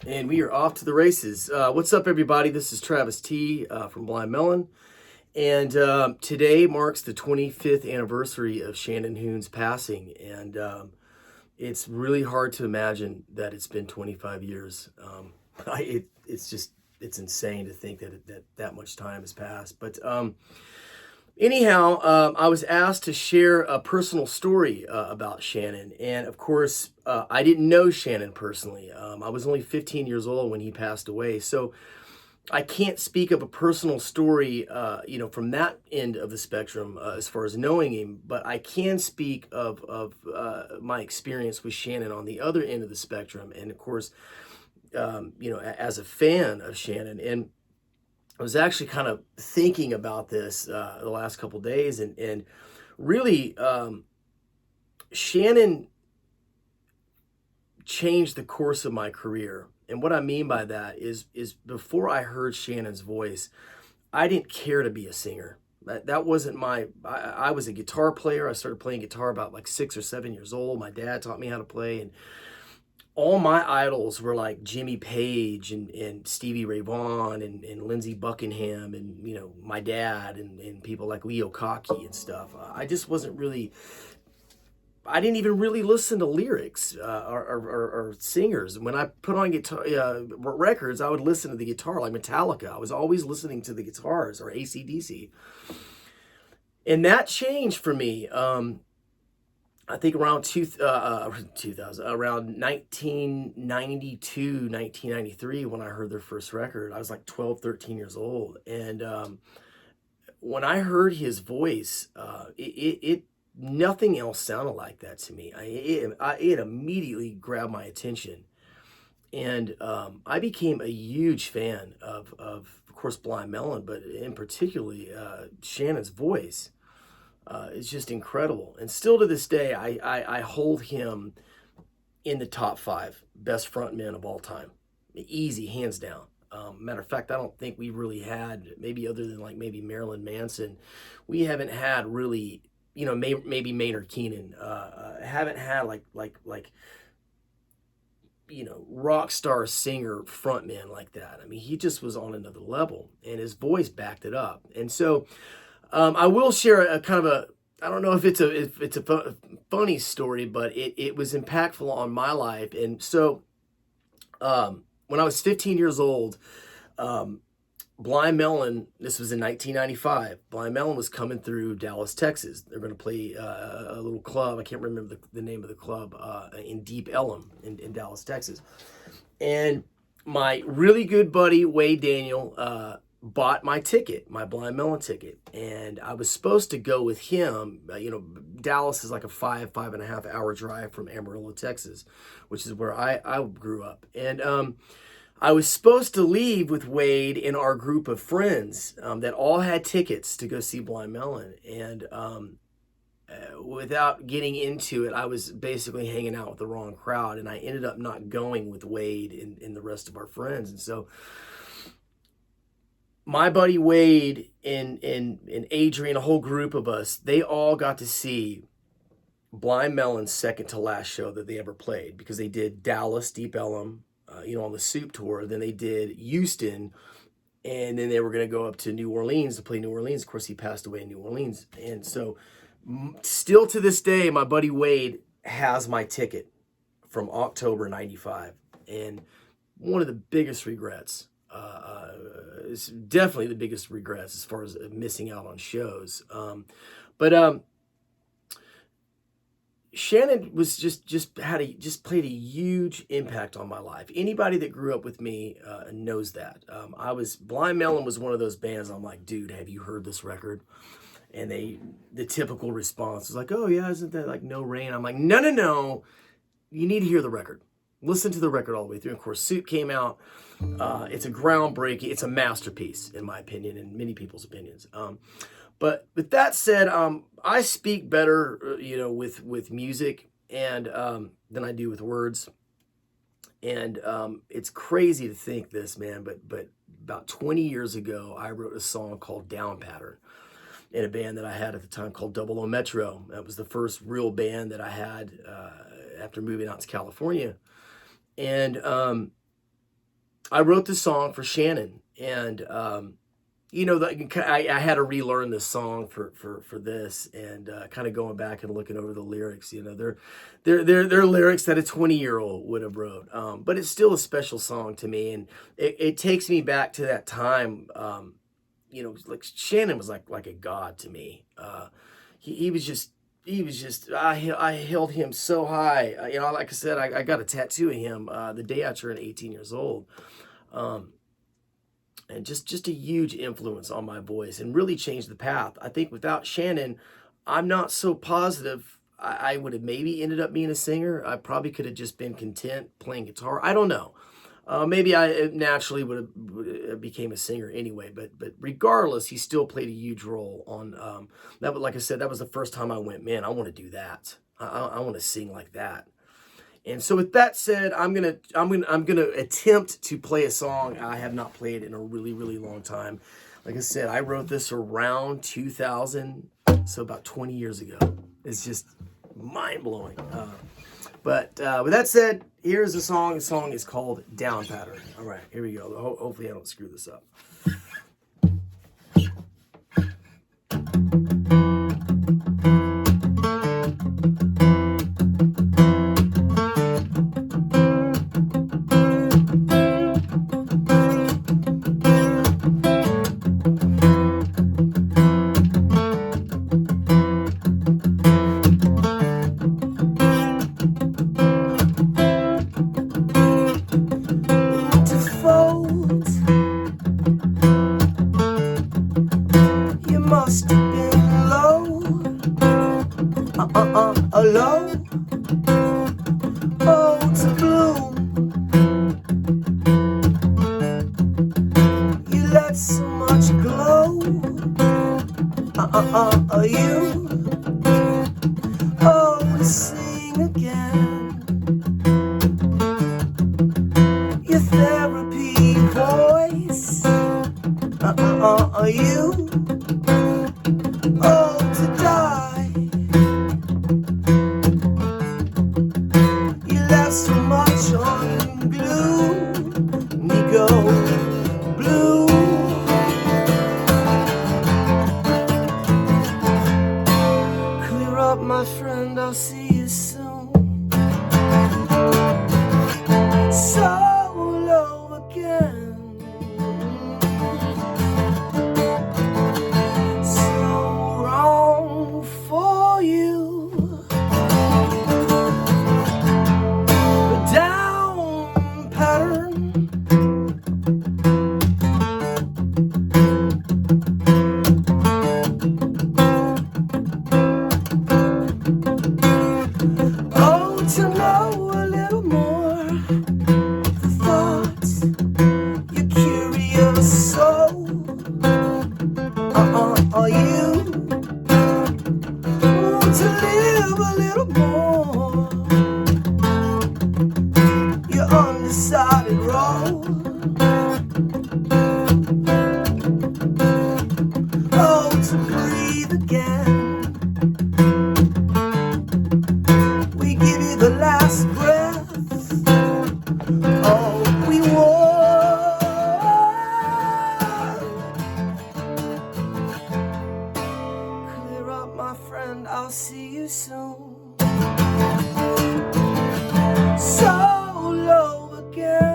And we are off to the races. What's up, everybody? This is Travis T from Blind Melon. And today marks the 25th anniversary of Shannon Hoon's passing. And it's really hard to imagine that it's been 25 years. It's insane to think that much time has passed. But anyhow, I was asked to share a personal story about Shannon. And of course, I didn't know Shannon personally. I was only 15 years old when he passed away. So I can't speak of a personal story, from that end of the spectrum as far as knowing him. But I can speak of my experience with Shannon on the other end of the spectrum. And of course, as a fan of Shannon. And I was actually kind of thinking about this the last couple of days, and really, Shannon changed the course of my career. And what I mean by that is before I heard Shannon's voice, I didn't care to be a singer. That wasn't my. I was a guitar player. I started playing guitar about like 6 or 7 years old. My dad taught me how to play, and all my idols were like Jimmy Page and Stevie Ray Vaughan and Lindsey Buckingham and, my dad and people like Leo Cocky and stuff. I just wasn't really, I didn't even really listen to lyrics or singers. When I put on guitar records, I would listen to the guitar like Metallica. I was always listening to the guitars or AC/DC. And that changed for me. I think around 2000, around 1992, 1993, when I heard their first record, I was like 12, 13 years old. And when I heard his voice, nothing else sounded like that to me. It immediately grabbed my attention. And I became a huge fan of course, Blind Melon, but in particularly Shannon's voice. It's just incredible. And still to this day, I hold him in the top 5 best frontmen of all time. Easy, hands down. Matter of fact, I don't think we really had, maybe other than like maybe Marilyn Manson, we haven't had really, maybe Maynard Keenan, haven't had like rock star singer frontman like that. I mean, he just was on another level, and his voice backed it up. And so I will share a kind of a, I don't know if it's a funny story, but it was impactful on my life. And so when I was 15 years old, Blind Melon, this was in 1995, Blind Melon was coming through Dallas, Texas. They're going to play a little club. I can't remember the name of the club in Deep Ellum in Dallas, Texas. And my really good buddy, Wade Daniel, bought my ticket, my Blind Melon ticket. And I was supposed to go with him. Dallas is like a 5.5 hour drive from Amarillo, Texas, which is where I grew up. And I was supposed to leave with Wade and our group of friends that all had tickets to go see Blind Melon. And without getting into it, I was basically hanging out with the wrong crowd. And I ended up not going with Wade and the rest of our friends. And so my buddy Wade and Adrian, a whole group of us, they all got to see Blind Melon's second to last show that they ever played, because they did Dallas, Deep Ellum, on the Soup Tour. Then they did Houston, and then they were going to go up to New Orleans to play New Orleans. Of course, he passed away in New Orleans. And so still to this day, my buddy Wade has my ticket from October 95. And one of the biggest regrets, it's definitely the biggest regrets as far as missing out on shows. But Shannon was just played a huge impact on my life. Anybody that grew up with me knows that. Blind Melon was one of those bands. I'm like, dude, have you heard this record? And the typical response was like, oh yeah, isn't that like No Rain? I'm like, no, you need to hear the record. Listen to the record all the way through. And of course, Soup came out. It's a groundbreaking, it's a masterpiece in my opinion, and many people's opinions. But with that said, I speak better, with music and than I do with words. And it's crazy to think this, man, but about 20 years ago, I wrote a song called Down Pattern in a band that I had at the time called Double O Metro. That was the first real band that I had after moving out to California. And I wrote this song for Shannon, and you know, I had to relearn this song for this, and kind of going back and looking over the lyrics. You know, they're lyrics that a 20-year-old would have wrote, but it's still a special song to me, and it takes me back to that time. You know, like Shannon was like a god to me. He was just. He was just, I held him so high. You know, like I said, I got a tattoo of him the day I turned 18 years old. And just a huge influence on my voice and really changed the path. I think without Shannon, I'm not so positive I would have maybe ended up being a singer. I probably could have just been content playing guitar. I don't know. Maybe I naturally would have became a singer anyway, but regardless, he still played a huge role on that. But like I said, that was the first time I went, man, I want to do that. I want to sing like that. And so with that said, I'm gonna attempt to play a song I have not played in a really long time. Like I said, I wrote this around 2000, so about 20 years ago. It's just mind blowing. But with that said, here's the song. The song is called Down Pattern. All right, here we go. Hopefully I don't screw this up. You must have been low, low, oh, to bloom. You let so much glow, you, oh, to sing again. Your therapy voice, you, oh, to die. You left so much on glue, me go blue. Clear up, my friend, I'll see you soon. So low again. To know a little more, the thoughts, your curious soul, are you to live a little more, your undecided role, oh, to breathe again. The last breath, oh, we want. Clear up, my friend, I'll see you soon. So low again.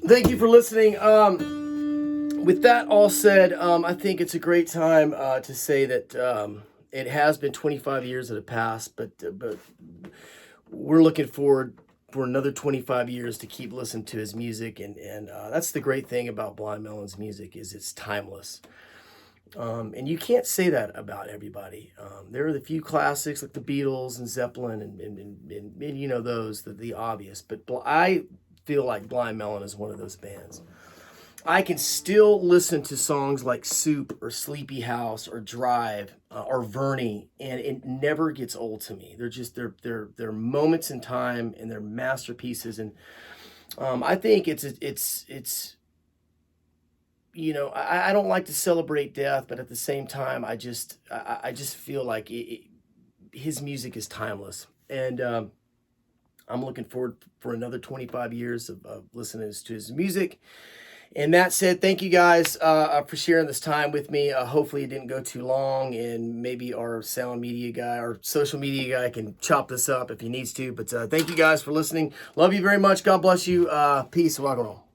Thank you for listening. With that all said, I think it's a great time to say that it has been 25 years that have passed, but we're looking forward for another 25 years to keep listening to his music, and that's the great thing about Blind Melon's music is it's timeless. And you can't say that about everybody. There are the few classics like the Beatles and Zeppelin and you know those, the obvious. But I feel like Blind Melon is one of those bands. I can still listen to songs like Soup or Sleepy House or Drive or Vernie, and it never gets old to me. They're moments in time, and they're masterpieces. And I think it's you know, I don't like to celebrate death, but at the same time, I just feel like his music is timeless, and I'm looking forward for another 25 years of listening to his music. And that said, thank you guys for sharing this time with me. Hopefully it didn't go too long, and maybe our sound media guy, our social media guy can chop this up if he needs to. But thank you guys for listening. Love you very much. God bless you. Peace. Rock and roll.